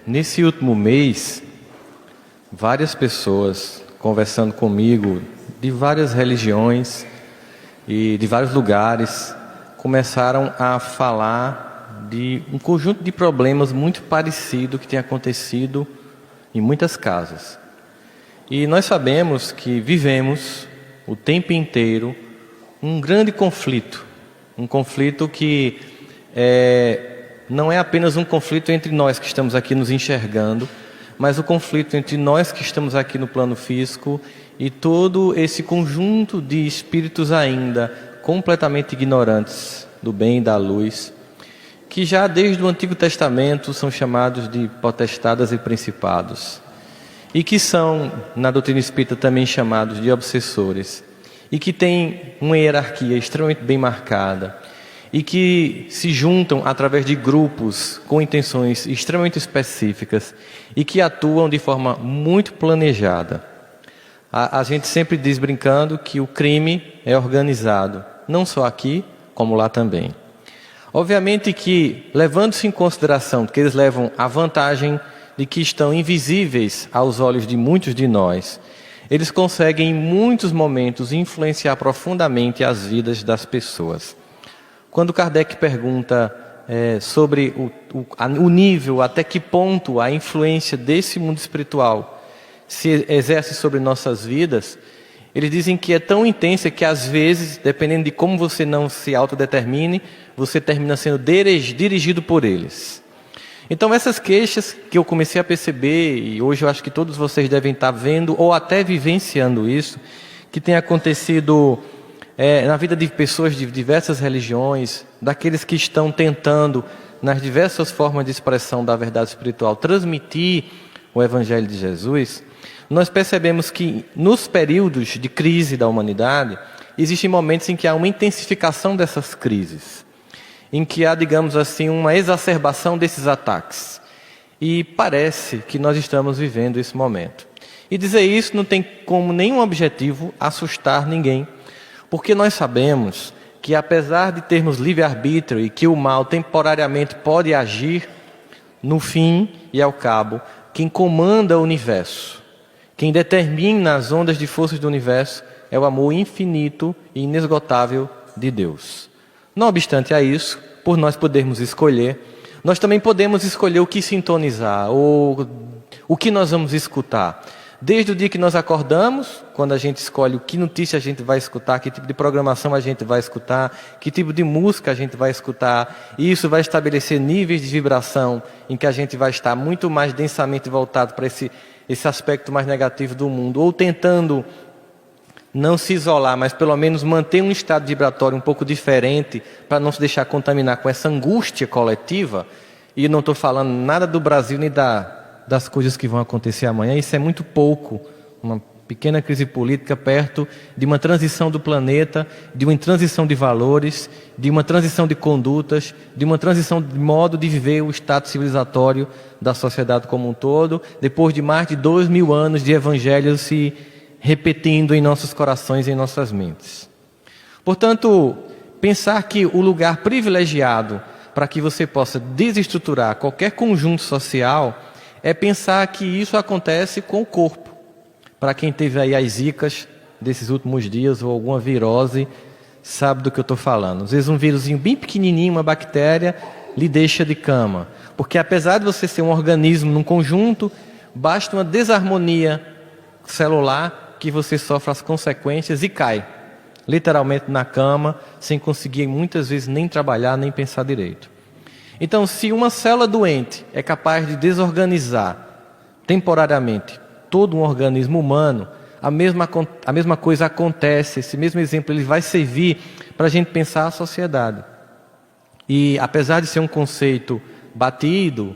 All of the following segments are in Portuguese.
Nesse último mês, várias pessoas conversando comigo de várias religiões e de vários lugares começaram a falar de um conjunto de problemas muito parecido que tem acontecido em muitas casas. E nós sabemos que vivemos o tempo inteiro um grande conflito, um conflito que não é apenas um conflito entre nós que estamos aqui nos enxergando, mas o conflito entre nós que estamos aqui no plano físico e todo esse conjunto de espíritos ainda completamente ignorantes do bem e da luz, que já desde o Antigo Testamento são chamados de potestadas e principados, e que são, na doutrina espírita, também chamados de obsessores, e que têm uma hierarquia extremamente bem marcada, e que se juntam através de grupos com intenções extremamente específicas e que atuam de forma muito planejada. A gente sempre diz brincando que o crime é organizado, não só aqui, como lá também. Obviamente que, levando-se em consideração que eles levam a vantagem de que estão invisíveis aos olhos de muitos de nós, eles conseguem em muitos momentos influenciar profundamente as vidas das pessoas. Quando Kardec pergunta sobre o nível, até que ponto a influência desse mundo espiritual se exerce sobre nossas vidas, eles dizem que é tão intensa que às vezes, dependendo de como você não se autodetermine, você termina sendo dirigido por eles. Então essas queixas que eu comecei a perceber, e hoje eu acho que todos vocês devem estar vendo ou até vivenciando isso, que tem acontecido na vida de pessoas de diversas religiões, daqueles que estão tentando, nas diversas formas de expressão da verdade espiritual, transmitir o Evangelho de Jesus, nós percebemos que nos períodos de crise da humanidade, existem momentos em que há uma intensificação dessas crises, em que há, digamos assim, uma exacerbação desses ataques. E parece que nós estamos vivendo esse momento. E dizer isso não tem como nenhum objetivo assustar ninguém, porque nós sabemos que, apesar de termos livre-arbítrio e que o mal temporariamente pode agir, no fim e ao cabo, quem comanda o universo, quem determina as ondas de forças do universo, é o amor infinito e inesgotável de Deus. Não obstante a isso, por nós podermos escolher, nós também podemos escolher o que sintonizar, ou o que nós vamos escutar. Desde o dia que nós acordamos, quando a gente escolhe o que notícia a gente vai escutar, que tipo de programação a gente vai escutar, que tipo de música a gente vai escutar, e isso vai estabelecer níveis de vibração em que a gente vai estar muito mais densamente voltado para esse aspecto mais negativo do mundo, ou tentando não se isolar, mas pelo menos manter um estado vibratório um pouco diferente, para não se deixar contaminar com essa angústia coletiva. E não estou falando nada do Brasil nem das coisas que vão acontecer amanhã, isso é muito pouco, uma pequena crise política perto de uma transição do planeta, de uma transição de valores, de uma transição de condutas, de uma transição de modo de viver o estado civilizatório da sociedade como um todo, depois de mais de 2000 anos de evangelho se repetindo em nossos corações e em nossas mentes. Portanto, pensar que o lugar privilegiado para que você possa desestruturar qualquer conjunto social é pensar que isso acontece com o corpo. Para quem teve aí as zicas desses últimos dias ou alguma virose, sabe do que eu estou falando. Às vezes um vírusinho bem pequenininho, uma bactéria, lhe deixa de cama. Porque apesar de você ser um organismo num conjunto, basta uma desarmonia celular que você sofre as consequências e cai, literalmente na cama, sem conseguir muitas vezes nem trabalhar, nem pensar direito. Então, se uma célula doente é capaz de desorganizar temporariamente todo um organismo humano, a mesma coisa acontece, esse mesmo exemplo ele vai servir para a gente pensar a sociedade. E apesar de ser um conceito batido,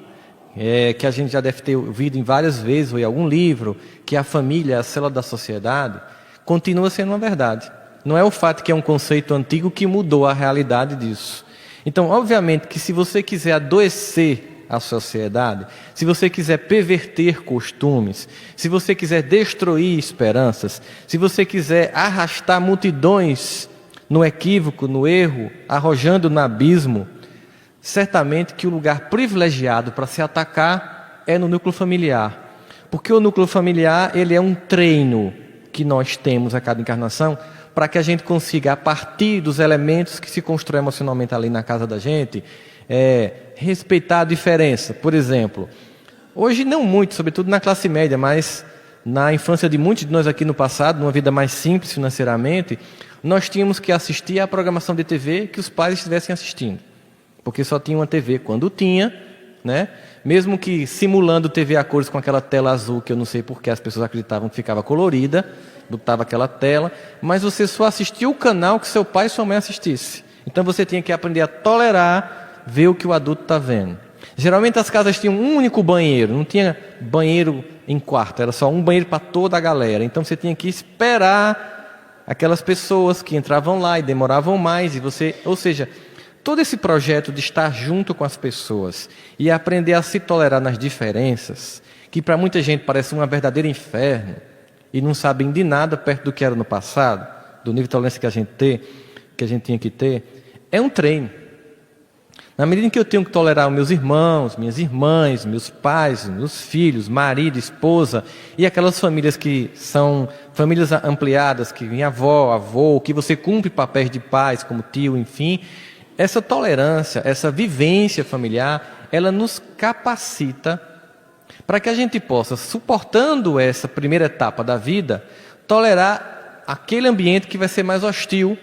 que a gente já deve ter ouvido em várias vezes, ou em algum livro, que a família é a célula da sociedade, continua sendo uma verdade. Não é o fato que é um conceito antigo que mudou a realidade disso. Então, obviamente que se você quiser adoecer a sociedade, se você quiser perverter costumes, se você quiser destruir esperanças, se você quiser arrastar multidões no equívoco, no erro, arrojando no abismo, certamente que o lugar privilegiado para se atacar é no núcleo familiar. Porque o núcleo familiar, ele é um treino que nós temos a cada encarnação para que a gente consiga, a partir dos elementos que se constroem emocionalmente ali na casa da gente, respeitar a diferença. Por exemplo, hoje não muito, sobretudo na classe média, mas na infância de muitos de nós aqui no passado, numa vida mais simples financeiramente, nós tínhamos que assistir à programação de TV que os pais estivessem assistindo. Porque só tinha uma TV quando tinha, né? Mesmo que simulando TV a cores com aquela tela azul, que eu não sei porque as pessoas acreditavam que ficava colorida, botava aquela tela, mas você só assistia o canal que seu pai e sua mãe assistissem. Então você tinha que aprender a tolerar, ver o que o adulto está vendo. Geralmente as casas tinham um único banheiro, não tinha banheiro em quarto, era só um banheiro para toda a galera. Então você tinha que esperar aquelas pessoas que entravam lá e demoravam mais, e você, ou seja, todo esse projeto de estar junto com as pessoas e aprender a se tolerar nas diferenças, que para muita gente parece um verdadeiro inferno, e não sabem de nada perto do que era no passado, do nível de tolerância que a gente tinha que ter, é um treino. Na medida em que eu tenho que tolerar os meus irmãos, minhas irmãs, meus pais, meus filhos, marido, esposa, e aquelas famílias que são famílias ampliadas, que vem avó, avô, que você cumpre papéis de pais, como tio, enfim, essa tolerância, essa vivência familiar, ela nos capacita para que a gente possa, suportando essa primeira etapa da vida, tolerar aquele ambiente que vai ser mais hostil,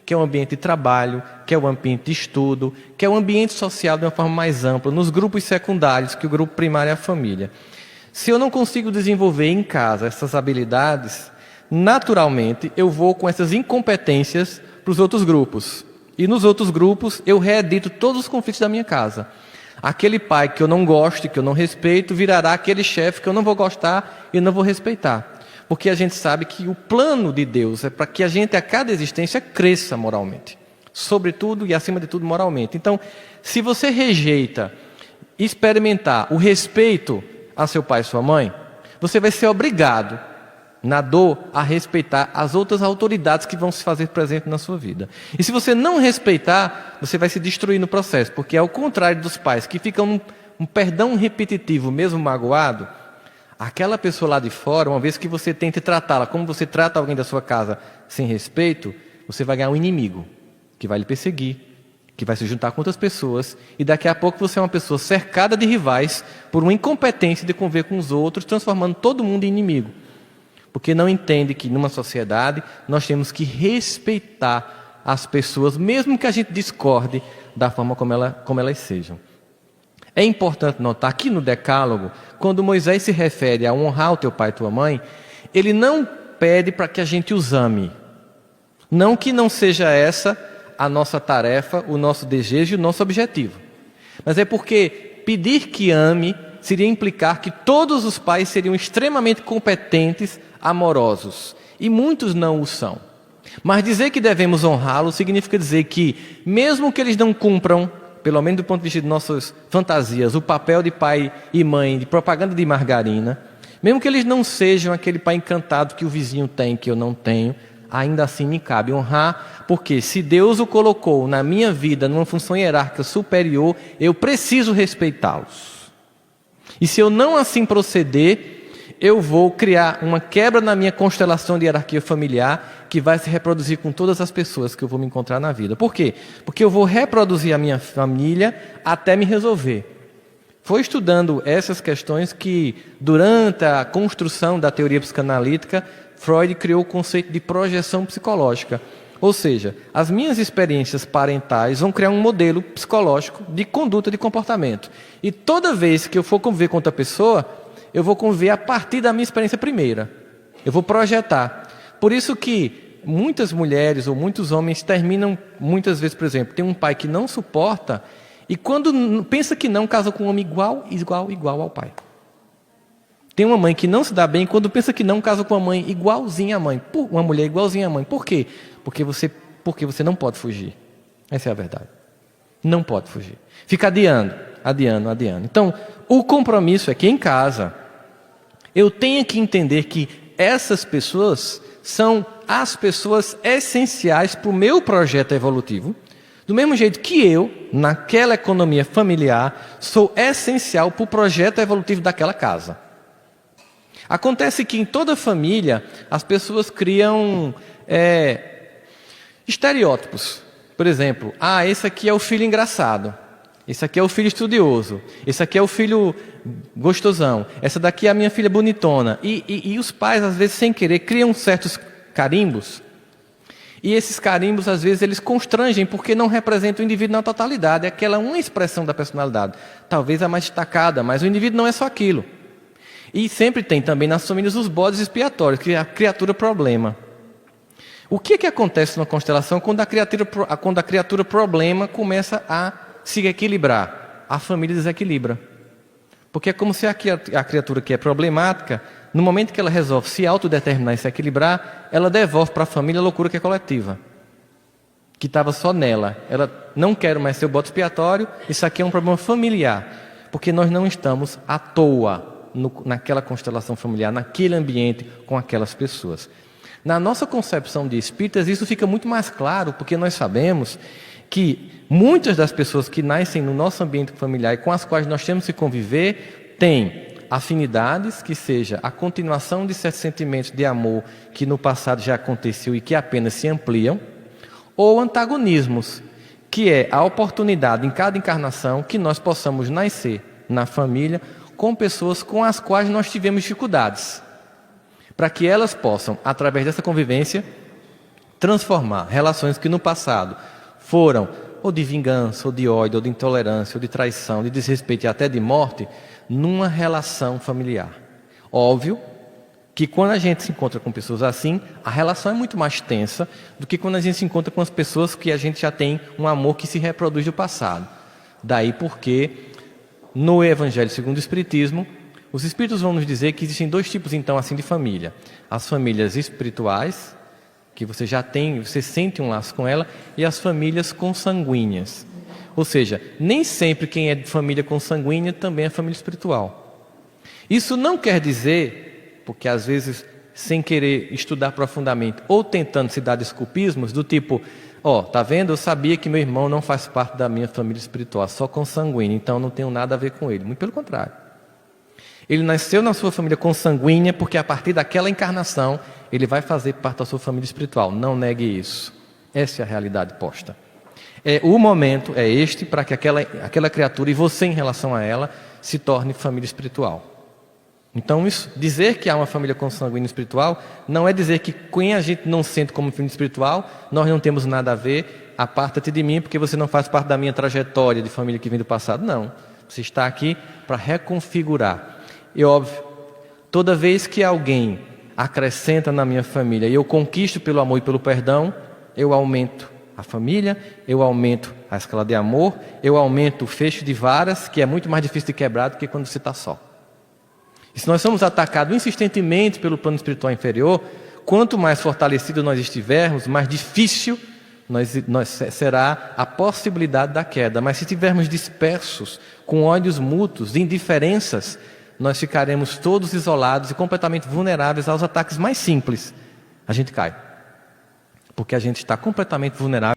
que é o ambiente de trabalho, que é o ambiente de estudo, que é o ambiente social de uma forma mais ampla, nos grupos secundários, que o grupo primário é a família. Se eu não consigo desenvolver em casa essas habilidades, naturalmente eu vou com essas incompetências para os outros grupos. E nos outros grupos eu reedito todos os conflitos da minha casa. Aquele pai que eu não gosto, que eu não respeito, virará aquele chefe que eu não vou gostar e não vou respeitar. Porque a gente sabe que o plano de Deus é para que a gente, a cada existência, cresça moralmente. Sobretudo e acima de tudo moralmente. Então, se você rejeita experimentar o respeito a seu pai e sua mãe, você vai ser obrigado, na dor, a respeitar as outras autoridades que vão se fazer presentes na sua vida. E se você não respeitar, você vai se destruir no processo, porque ao contrário dos pais que ficam um perdão repetitivo, mesmo magoado, aquela pessoa lá de fora, uma vez que você tente tratá-la como você trata alguém da sua casa sem respeito, você vai ganhar um inimigo que vai lhe perseguir, que vai se juntar com outras pessoas, e daqui a pouco você é uma pessoa cercada de rivais por uma incompetência de conviver com os outros, transformando todo mundo em inimigo. Porque não entende que numa sociedade nós temos que respeitar as pessoas, mesmo que a gente discorde da forma como elas sejam. É importante notar que no Decálogo, quando Moisés se refere a honrar o teu pai e tua mãe, ele não pede para que a gente os ame. Não que não seja essa a nossa tarefa, o nosso desejo e o nosso objetivo. Mas é porque pedir que ame seria implicar que todos os pais seriam extremamente competentes, amorosos. E muitos não o são. Mas dizer que devemos honrá-los significa dizer que, mesmo que eles não cumpram, pelo menos do ponto de vista de nossas fantasias, o papel de pai e mãe, de propaganda de margarina, mesmo que eles não sejam aquele pai encantado que o vizinho tem, que eu não tenho, ainda assim me cabe honrar, porque se Deus o colocou na minha vida numa função hierárquica superior, eu preciso respeitá-los. E se eu não assim proceder, eu vou criar uma quebra na minha constelação de hierarquia familiar que vai se reproduzir com todas as pessoas que eu vou me encontrar na vida. Por quê? Porque eu vou reproduzir a minha família até me resolver. Foi estudando essas questões que, durante a construção da teoria psicanalítica, Freud criou o conceito de projeção psicológica. Ou seja, as minhas experiências parentais vão criar um modelo psicológico de conduta, de comportamento. E toda vez que eu for conviver com outra pessoa, eu vou conviver a partir da minha experiência primeira. Eu vou projetar. Por isso que muitas mulheres ou muitos homens terminam, muitas vezes, por exemplo, tem um pai que não suporta e quando pensa que não, casa com um homem igual ao pai. Tem uma mãe que não se dá bem quando pensa que não, casa com uma mãe igualzinha à mãe. Uma mulher igualzinha à mãe. Por quê? Porque você não pode fugir. Essa é a verdade. Não pode fugir. Fica adiando. Então, o compromisso é que em casa eu tenha que entender que essas pessoas são as pessoas essenciais para o meu projeto evolutivo, Do mesmo jeito que eu, naquela economia familiar, sou essencial para o projeto evolutivo daquela casa. Acontece que em toda família as pessoas criam estereótipos. Por exemplo, esse aqui é o filho engraçado, esse aqui é o filho estudioso, esse aqui é o filho gostosão, essa daqui é a minha filha bonitona. E os pais, às vezes, sem querer, criam certos carimbos. E esses carimbos, às vezes, eles constrangem porque não representam o indivíduo na totalidade. É aquela uma expressão da personalidade, talvez a mais destacada, mas o indivíduo não é só aquilo. E sempre tem também nas famílias os bodes expiatórios, que é a criatura problema. O que acontece na constelação quando a criatura problema começa a se equilibrar? A família desequilibra. Porque é como se a criatura que é problemática, no momento que ela resolve se autodeterminar e se equilibrar, ela devolve para a família a loucura que é coletiva, que estava só nela. Ela não quer mais ser o bode expiatório, isso aqui é um problema familiar, porque nós não estamos à toa naquela constelação familiar, naquele ambiente, com aquelas pessoas. Na nossa concepção de espíritas, isso fica muito mais claro, porque nós sabemos que muitas das pessoas que nascem no nosso ambiente familiar e com as quais nós temos que conviver, têm afinidades, que seja a continuação de certos sentimentos de amor que no passado já aconteceu e que apenas se ampliam, ou antagonismos, que é a oportunidade em cada encarnação que nós possamos nascer na família com pessoas com as quais nós tivemos dificuldades, para que elas possam, através dessa convivência, transformar relações que no passado foram ou de vingança, ou de ódio, ou de intolerância, ou de traição, de desrespeito e até de morte, numa relação familiar. Óbvio que quando a gente se encontra com pessoas assim, a relação é muito mais tensa do que quando a gente se encontra com as pessoas que a gente já tem um amor que se reproduz do passado. Daí porque, no Evangelho segundo o Espiritismo, os Espíritos vão nos dizer que existem dois tipos então assim de família. As famílias espirituais, que você já tem, você sente um laço com ela, e as famílias consanguíneas. Ou seja, nem sempre quem é de família consanguínea também é família espiritual. Isso não quer dizer, porque às vezes, sem querer estudar profundamente, ou tentando se dar desculpismos, do tipo, tá vendo, eu sabia que meu irmão não faz parte da minha família espiritual, só consanguínea, então não tenho nada a ver com ele. Muito pelo contrário. Ele nasceu na sua família consanguínea porque a partir daquela encarnação ele vai fazer parte da sua família espiritual. Não negue isso. Essa é a realidade posta. O momento é este para que aquela criatura e você em relação a ela se torne família espiritual. Então dizer que há uma família consanguínea espiritual não é dizer que quem a gente não sente como família espiritual, nós não temos nada a ver, aparta-te de mim porque você não faz parte da minha trajetória de família que vem do passado. Não. Você está aqui para reconfigurar. E óbvio, toda vez que alguém acrescenta na minha família e eu conquisto pelo amor e pelo perdão, eu aumento a família, eu aumento a escala de amor, eu aumento o fecho de varas, que é muito mais difícil de quebrar do que quando você está só. E se nós somos atacados insistentemente pelo plano espiritual inferior, quanto mais fortalecido nós estivermos, mais difícil será a possibilidade da queda. Mas se estivermos dispersos, com ódios mútuos, indiferenças, nós ficaremos todos isolados e completamente vulneráveis aos ataques mais simples. A gente cai. Porque a gente está completamente vulnerável